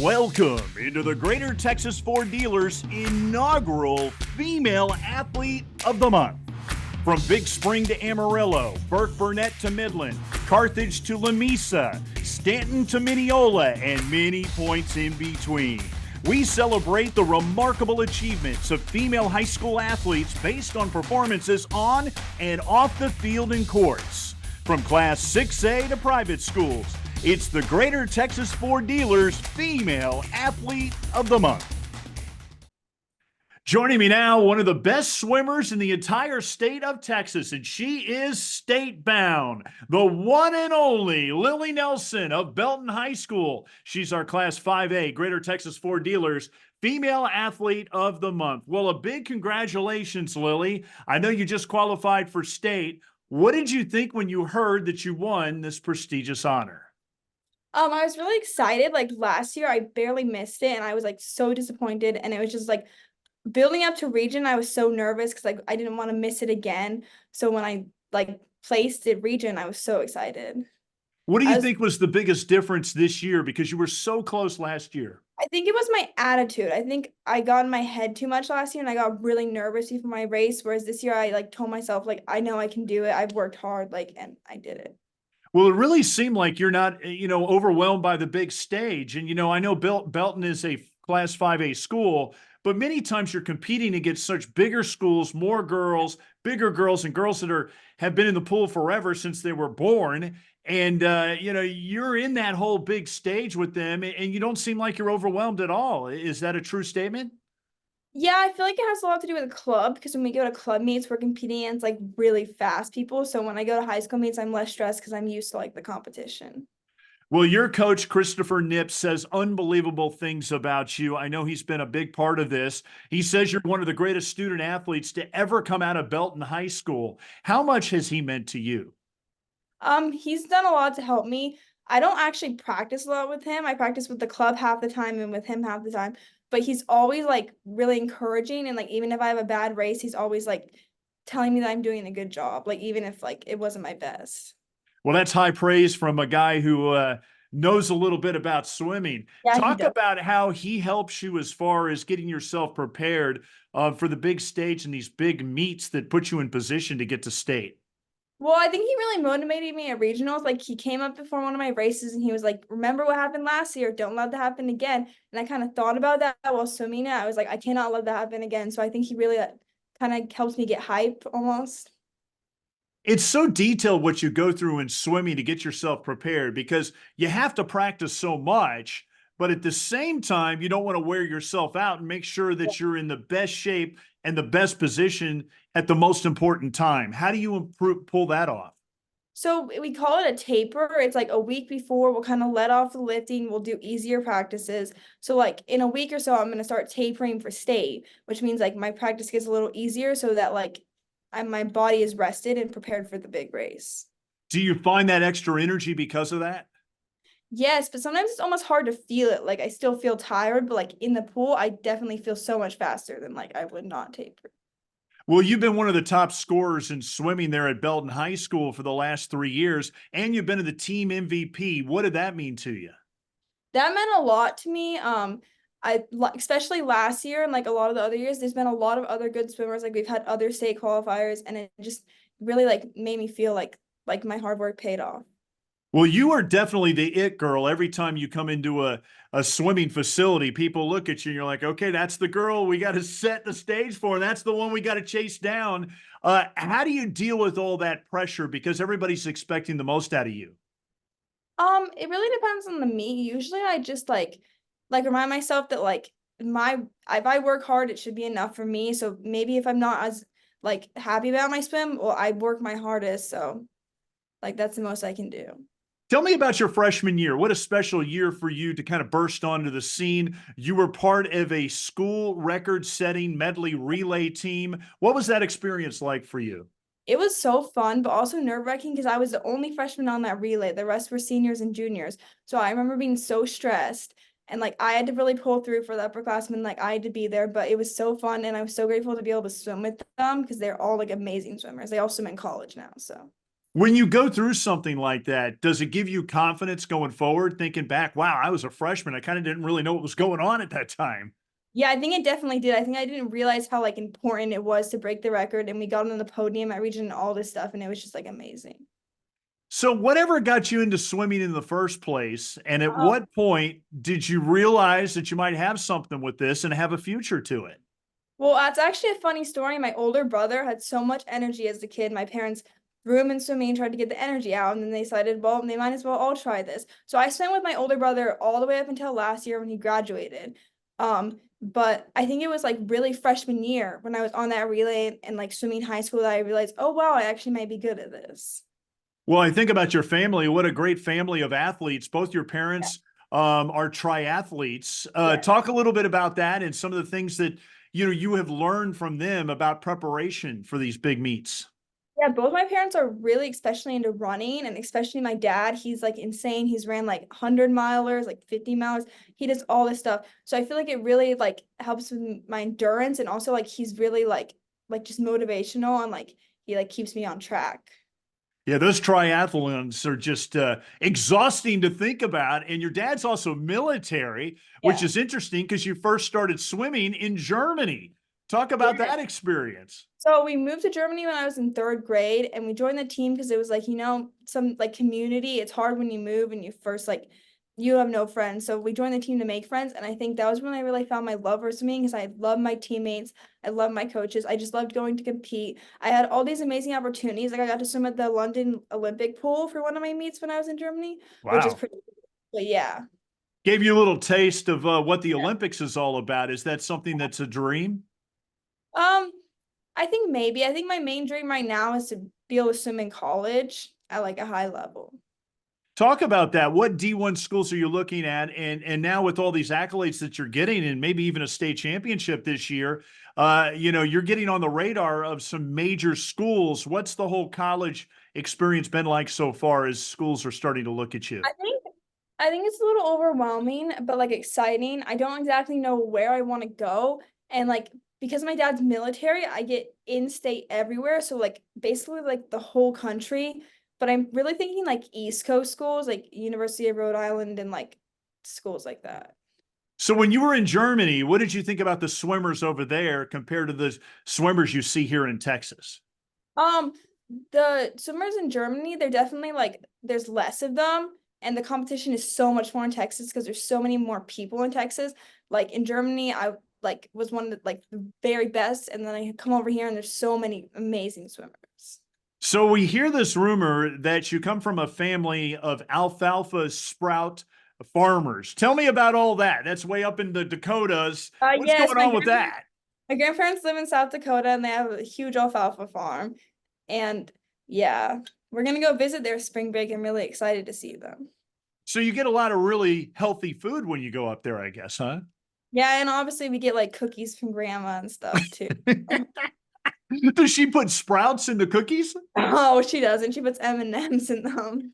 Welcome into the Greater Texas Ford Dealers inaugural Female Athlete of the Month. From Big Spring to Amarillo, Burke Burnett to Midland, Carthage to Lamesa, Stanton to Mineola, and many points in between. We celebrate the remarkable achievements of female high school athletes based on performances on and off the field and courts. From Class 6A to private schools, it's the Greater Texas Ford Dealers Female Athlete of the Month. Joining me now, one of the best swimmers in the entire state of Texas, and she is state-bound, the one and only Lili Nelson of Belton High School. She's our Class 5A Greater Texas Ford Dealers Female Athlete of the Month. Well, a big congratulations, Lili. I know you just qualified for state. What did you think when you heard that you won this prestigious honor? I was really excited. Like last year, I barely missed it, and I was like so disappointed. And it was just like building up to region. I was so nervous because like I didn't want to miss it again. So when I like placed it region, I was so excited. What do I you was, think was the biggest difference this year? Because you were so close last year. I think it was my attitude. I think I got in my head too much last year, and I got really nervous before my race. Whereas this year, I like told myself like I know I can do it. I've worked hard, like, and I did it. Well, it really seemed like you're not, overwhelmed by the big stage. And, I know Belton is a Class 5A school, but many times you're competing against such bigger schools, more girls, bigger girls, and girls that have been in the pool forever since they were born. And, you're in that whole big stage with them, and you don't seem like you're overwhelmed at all. Is that a true statement? Yeah, I feel like it has a lot to do with the club because when we go to club meets, we're competing against like really fast people. So when I go to high school meets, I'm less stressed because I'm used to like the competition. Well, your coach, Christopher Nips, says unbelievable things about you. I know he's been a big part of this. He says you're one of the greatest student athletes to ever come out of Belton High School. How much has he meant to you? He's done a lot to help me. I don't actually practice a lot with him. I practice with the club half the time and with him half the time. But he's always like really encouraging, and like even if I have a bad race, he's always like telling me that I'm doing a good job. Like even if like it wasn't my best. Well, that's high praise from a guy who knows a little bit about swimming. Yeah, he Talk does. about how he helps you as far as getting yourself prepared for the big stage and these big meets that put you in position to get to state. Well, I think he really motivated me at regionals. Like he came up before one of my races and he was like, "Remember what happened last year? Don't let that happen again." And I kind of thought about that while swimming it. I was like, I cannot let that happen again. So I think he really kind of helps me get hype almost. It's so detailed what you go through in swimming to get yourself prepared because you have to practice so much, but at the same time, you don't want to wear yourself out and make sure that you're in the best shape and the best position at the most important time. How do you pull that off? So we call it a taper. It's like a week before we'll kind of let off the lifting. We'll do easier practices. So like in a week or so, I'm going to start tapering for state, which means like my practice gets a little easier so that like my body is rested and prepared for the big race. Do you find that extra energy because of that? Yes, but sometimes it's almost hard to feel it. Like I still feel tired, but like in the pool, I definitely feel so much faster than like I would not taper. Well, you've been one of the top scorers in swimming there at Belton High School for the last 3 years, and you've been the team MVP. What did that mean to you? That meant a lot to me. Especially last year and like a lot of the other years, there's been a lot of other good swimmers. Like we've had other state qualifiers, and it just really like made me feel like my hard work paid off. Well, you are definitely the it girl. Every time you come into a swimming facility, people look at you and you're like, okay, that's the girl we got to set the stage for. And that's the one we got to chase down. How do you deal with all that pressure? Because everybody's expecting the most out of you. It really depends on the meet. Usually I just like remind myself that like my if I work hard, it should be enough for me. So maybe if I'm not as like happy about my swim, well, I work my hardest. So like that's the most I can do. Tell me about your freshman year. What a special year for you to kind of burst onto the scene. You were part of a school record setting medley relay team. What was that experience like for you? It was so fun, but also nerve-wracking because I was the only freshman on that relay. The rest were seniors and juniors. So I remember being so stressed and like I had to really pull through for the upperclassmen. Like I had to be there, but it was so fun and I was so grateful to be able to swim with them because they're all like amazing swimmers. They all swim in college now. So When you go through something like that, does it give you confidence going forward, thinking back, wow, I was a freshman. I kind of didn't really know what was going on at that time. Yeah, I think it definitely did. I think I didn't realize how like important it was to break the record, and we got on the podium at region and all this stuff, and it was just like amazing. So, whatever got you into swimming in the first place, and at Um, what point did you realize that you might have something with this and have a future to it? well, that's actually a funny story. My older brother had so much energy as a kid. My parents threw him in swimming, tried to get the energy out, and then they decided, well, they might as well all try this. So I swam with my older brother all the way up until last year when he graduated. But I think it was like really freshman year when I was on that relay and like swimming high school that I realized, oh wow, I actually might be good at this. Well, I think about your family. What a great family of athletes. Both your parents are triathletes. Yeah. Talk a little bit about that and some of the things that you have learned from them about preparation for these big meets. Yeah, both my parents are really especially into running, and especially my dad, he's like insane. He's ran like 100 milers, like 50 miles. He does all this stuff. So I feel like it really like helps with my endurance, and also like he's really like just motivational, and like he like keeps me on track. Yeah, those triathlons are just exhausting to think about. And your dad's also military, which Yeah. is interesting because you first started swimming in Germany. Talk about Yeah. that experience. So we moved to Germany when I was in third grade, and we joined the team because it was like, some like community. It's hard when you move and you first like you have no friends. So we joined the team to make friends, and I think that was when I really found my love for swimming because I love my teammates, I love my coaches. I just loved going to compete. I had all these amazing opportunities. Like I got to swim at the London Olympic pool for one of my meets when I was in Germany, which is Wow. pretty cool. But yeah. Gave you a little taste of what the Olympics is all about. Is that something that's a dream? Um, I think maybe. I think my main dream right now is to be able to swim in college at like a high level. Talk about that. What D1 schools are you looking at? And now with all these accolades that you're getting, and maybe even a state championship this year, you're getting on the radar of some major schools. What's the whole college experience been like so far as schools are starting to look at you? I think I think it's a little overwhelming, but like exciting. I don't exactly know where I want to go. And like because my dad's military, I get in-state everywhere. So like basically like the whole country. But I'm really thinking like East Coast schools, like University of Rhode Island and like schools like that. So when you were in Germany, what did you think about the swimmers over there compared to the swimmers you see here in Texas? Um, the swimmers in Germany, they're definitely like there's less of them, and the competition is so much more in Texas because there's so many more people in Texas. Like in Germany, I like was one of the very best, and then I come over here and there's so many amazing swimmers. So we hear this rumor that you come from a family of alfalfa sprout farmers. Tell me about all that. That's way up in the Dakotas. What's Yes, going on with that? my grandparents live in South Dakota, and they have a huge alfalfa farm. And yeah, we're gonna go visit their spring break. I'm really excited to see them. So you get a lot of really healthy food when you go up there, I guess, huh? Yeah, and obviously we get like cookies from grandma and stuff too. Does she put sprouts in the cookies? Oh, she doesn't. She puts M&Ms in them.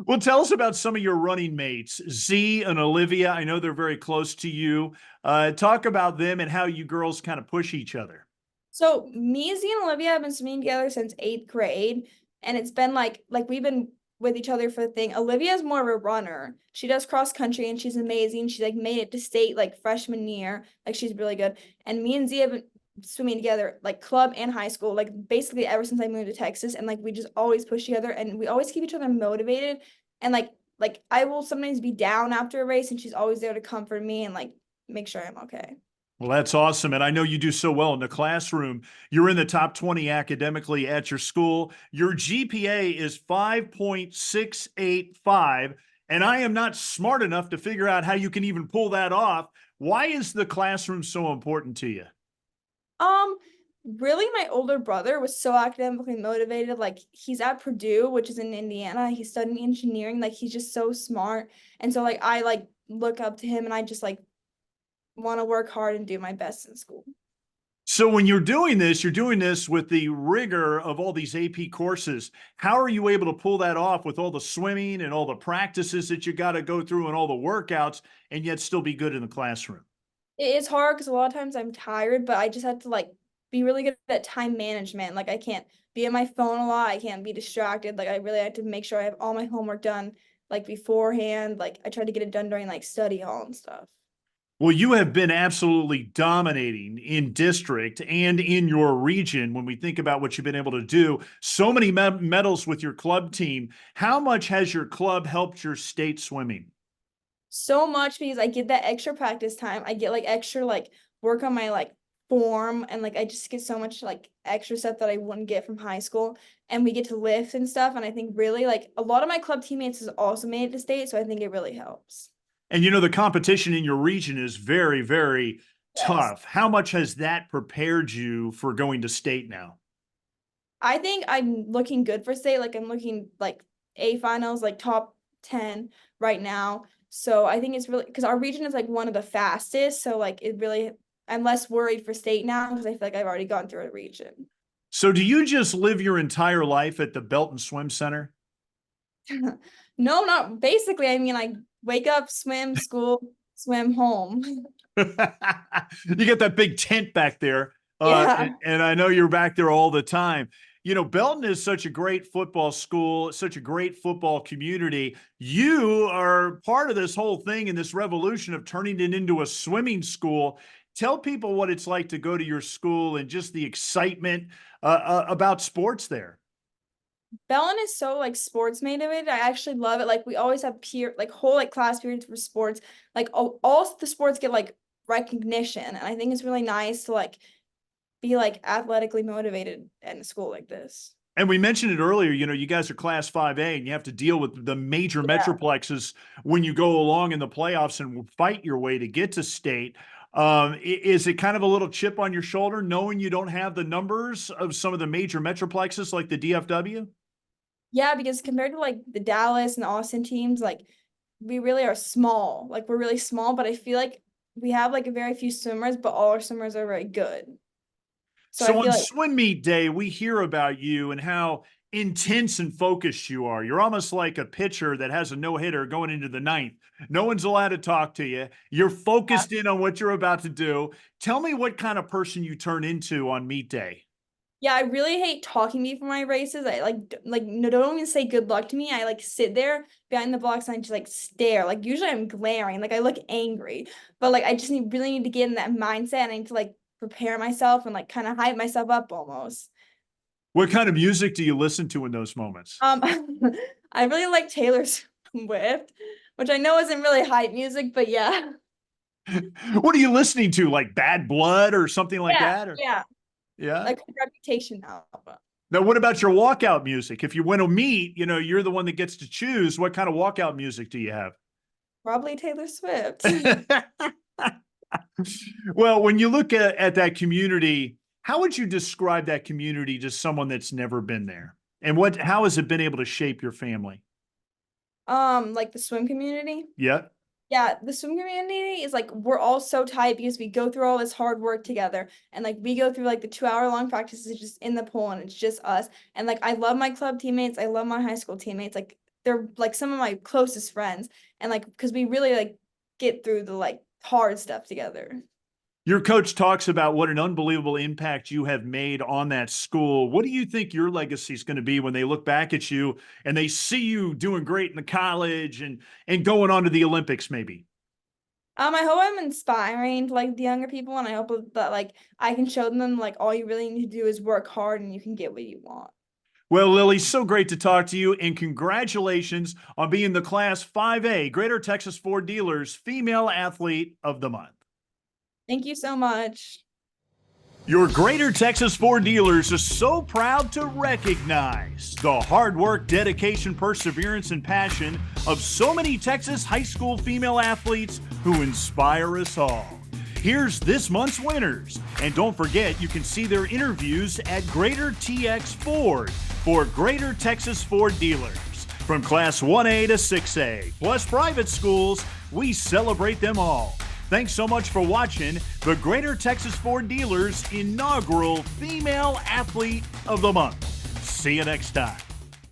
Well, tell us about some of your running mates, Z and Olivia. I know they're very close to you. Talk about them and how you girls kind of push each other. So me, Z, and Olivia have been swimming together since eighth grade, and it's been like we've been with each other for the thing. Olivia is more of a runner. She does cross country and she's amazing. She like made it to state like freshman year. Like she's really good. And me and Z have been swimming together like club and high school, like basically ever since I moved to Texas. And like we just always push together and we always keep each other motivated. And like I will sometimes be down after a race and she's always there to comfort me and like make sure I'm okay. Well, that's awesome. And I know you do so well in the classroom. You're in the top 20 academically at your school. Your GPA is 5.685. And I am not smart enough to figure out how you can even pull that off. Why is the classroom so important to you? Um, really, my older brother was so academically motivated. Like he's at Purdue, which is in Indiana. He's studying engineering. Like he's just so smart. And so like I like look up to him and I just like want to work hard and do my best in school. So when you're doing this with the rigor of all these AP courses. How are you able to pull that off with all the swimming and all the practices that you got to go through and all the workouts and yet still be good in the classroom? It is hard because a lot of times I'm tired, but I just have to like be really good at time management. Like I can't be on my phone a lot. I can't be distracted. Like I really have to make sure I have all my homework done like beforehand. Like I try to get it done during like study hall and stuff. Well, you have been absolutely dominating in district and in your region when we think about what you've been able to do. So many medals with your club team. How much has your club helped your state swimming? So much because I get that extra practice time. I get like extra like work on my like form, and like I just get so much like extra stuff that I wouldn't get from high school, and we get to lift and stuff, and I think really like a lot of my club teammates has also made it to state, so I think it really helps. And the competition in your region is very, very Yes. tough. How much has that prepared you for going to state now? I think I'm looking good for state. Like I'm looking like A finals, like top 10 right now. So I think it's really because our region is like one of the fastest. So like it really, I'm less worried for state now because I feel like I've already gone through a region. So do you just live your entire life at the Belton Swim Center? No, not basically. I mean, I wake up, swim, school, swim, home. You got that big tent back there. Yeah. And I know you're back there all the time. Belton is such a great football school, such a great football community. You are part of this whole thing and this revolution of turning it into a swimming school. Tell people what it's like to go to your school and just the excitement about sports there. Belton is so like sports motivated. I actually love it. Like we always have like whole like class periods for sports. Like all the sports get like recognition, and I think it's really nice to like be like athletically motivated in a school like this. And we mentioned it earlier, you guys are class 5A and you have to deal with the major Yeah. metroplexes when you go along in the playoffs and fight your way to get to state. Is it kind of a little chip on your shoulder knowing you don't have the numbers of some of the major metroplexes like the DFW? Yeah, because compared to like the Dallas and the Austin teams, like we really are small. Like we're really small, but I feel like we have like a very few swimmers, but all our swimmers are very good. So I So on feel like swim meet day, we hear about you and how intense and focused you are. You're almost like a pitcher that has a no-hitter going into the ninth. No one's allowed to talk to you. You're focused in on what you're about to do. Tell me what kind of person you turn into on meet day. yeah, I really hate talking before my races. I like no, don't even say good luck to me. I like sit there behind the blocks and I just like stare. Like usually I'm glaring, like I look angry, but like I just really need to get in that mindset, and I need to like prepare myself and like kind of hype myself up almost. What kind of music do you listen to in those moments? I really like Taylor Swift, which I know isn't really hype music, but yeah. What are you listening to? Like Bad Blood or something like Yeah, that? Or yeah. yeah. Like Reputation album. Now, what about your walkout music? If you win a meet, you're the one that gets to choose. What kind of walkout music do you have? Probably Taylor Swift. Well, when you look at that community, how would you describe that community to someone that's never been there? And how has it been able to shape your family? Like the swim community. Yeah. Yeah, the swim community is like we're all so tight because we go through all this hard work together, and like we go through like the 2 hour long practices just in the pool, and it's just us. And like I love my club teammates, I love my high school teammates. Like they're like some of my closest friends, and like because we really like get through the like hard stuff together. Your coach talks about what an unbelievable impact you have made on that school. What do you think your legacy is going to be when they look back at you and they see you doing great in the college and going on to the Olympics maybe? I hope I'm inspiring to like the younger people, and I hope that like I can show them like all you really need to do is work hard and you can get what you want. Well, Lili, so great to talk to you, and congratulations on being the Class 5A Greater Texas Ford Dealers Female Athlete of the Month. Thank you so much. Your Greater Texas Ford Dealers is so proud to recognize the hard work, dedication, perseverance, and passion of so many Texas high school female athletes who inspire us all. Here's this month's winners. And don't forget, you can see their interviews at Greater TX Ford for Greater Texas Ford Dealers. From Class 1A to 6A, plus private schools, we celebrate them all. Thanks so much for watching the Greater Texas Ford Dealers inaugural Female Athlete of the Month. See you next time.